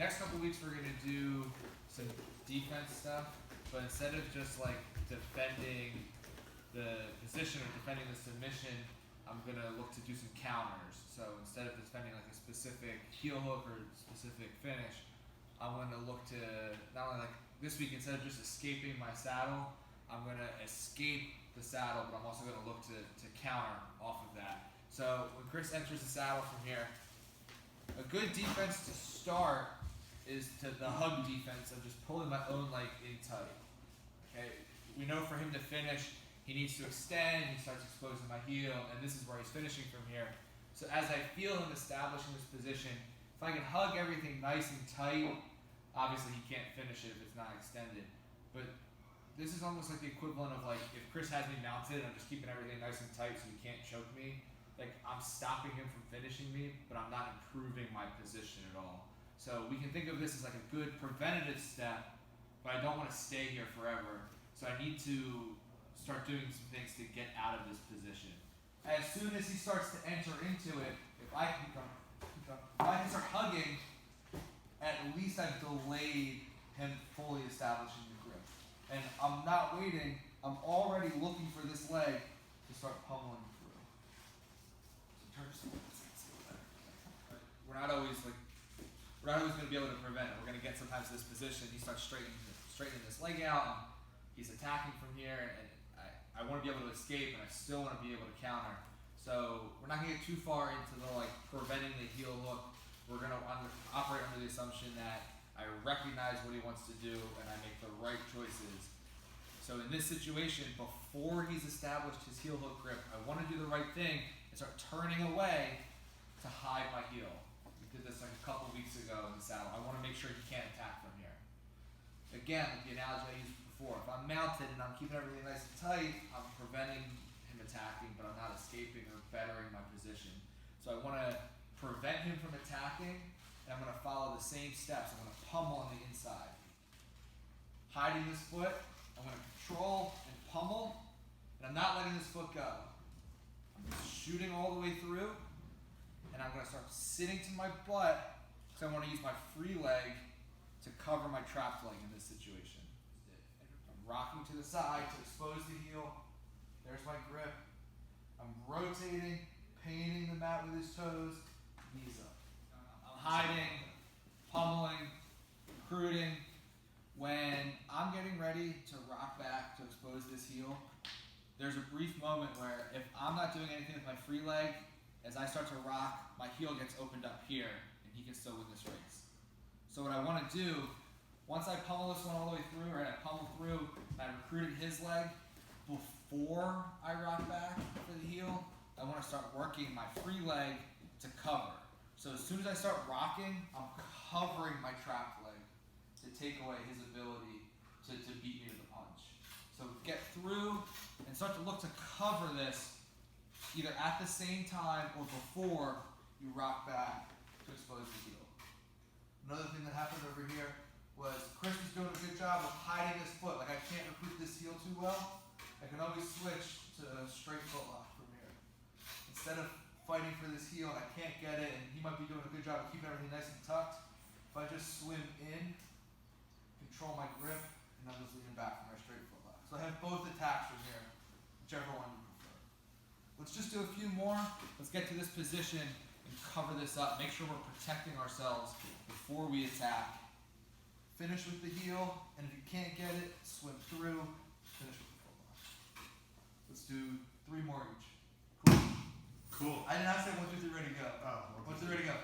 next couple weeks we're gonna do some defense stuff, but instead of just like defending the position or defending the submission, I'm gonna look to do some counters. So instead of defending like a specific heel hook or specific finish, I'm gonna look to not only like this week instead of just escaping my saddle, I'm gonna escape the saddle, but I'm also gonna look to counter off of that. So when Chris enters the saddle from here, a good defense to start is to the hug defense of just pulling my own leg in tight. Okay, we know for him to finish, he needs to extend, he starts exposing my heel, and this is where he's finishing from here. So as I feel him establishing this position, if I can hug everything nice and tight, obviously he can't finish it if it's not extended. But this is almost like the equivalent of like if Chris has me mounted and I'm just keeping everything nice and tight so he can't choke me, like I'm stopping him from finishing me, but I'm not improving my position at all. So we can think of this as like a good preventative step, but I don't want to stay here forever. So I need to start doing some things to get out of this position. As soon as he starts to enter into it, if I can start hugging, at least I've delayed him fully establishing the grip. And I'm not waiting, I'm already looking for this leg to start pummeling through. So turn just a little bit. We're not always going to be able to prevent it. We're going to get sometimes to this position, he starts straightening this leg out, and he's attacking from here, and I want to be able to escape, and I still want to be able to counter. So we're not going to get too far into the like preventing the heel hook. We're going to operate under the assumption that I recognize what he wants to do, and I make the right choices. So in this situation, before he's established his heel hook grip, I want to do the right thing and start turning away to hide my heel. We did this like a couple weeks ago in the saddle. I want to make sure he can't attack from here. Again, like the analogy I used before, if I'm mounted and I'm keeping everything nice and tight, I'm preventing him attacking, but I'm not escaping or bettering my position. So I want to prevent him from attacking, and I'm going to follow the same steps. I'm going to pummel on the inside. Hiding this foot, I'm going to control and pummel, and I'm not letting this foot go. I'm just shooting all the way through, and I'm going to start sitting to my butt, because I want to use my free leg to cover my trapped leg in this situation. I'm rocking to the side to expose the heel. There's my grip. I'm rotating, painting the mat with his toes, knees up. I'm hiding, pummeling, recruiting. When I'm getting ready to rock back to expose this heel, there's a brief moment where if I'm not doing anything with my free leg, as I start to rock, my heel gets opened up here, and he can still win this race. So what I want to do, once I pummel this one all the way through, right, I pummel through, and I recruited his leg, before I rock back for the heel, I want to start working my free leg to cover. So as soon as I start rocking, I'm covering my trapped leg to take away his ability to beat me to the punch. So get through and start to look to cover this either at the same time or before you rock back to expose the heel. Another thing that happened over here was Chris was doing a good job of hiding his foot. Like I can't recruit this heel too well. I can always switch to a straight foot lock from here. Instead of fighting for this heel, I can't get it, and he might be doing a good job of keeping everything nice and tucked. If I just swim in, control my grip, and I'm just leaning back for my straight foot lock. So I have both attacks from here, whichever one you prefer. Let's just do a few more. Let's get to this position and cover this up. Make sure we're protecting ourselves before we attack. Finish with the heel, and if you can't get it, swim through, finish with the foot lock. Let's do 3 more each. Cool? Cool. I did not say 1, 2, 3, ready to go. Oh, 1, 2, 3, ready to go.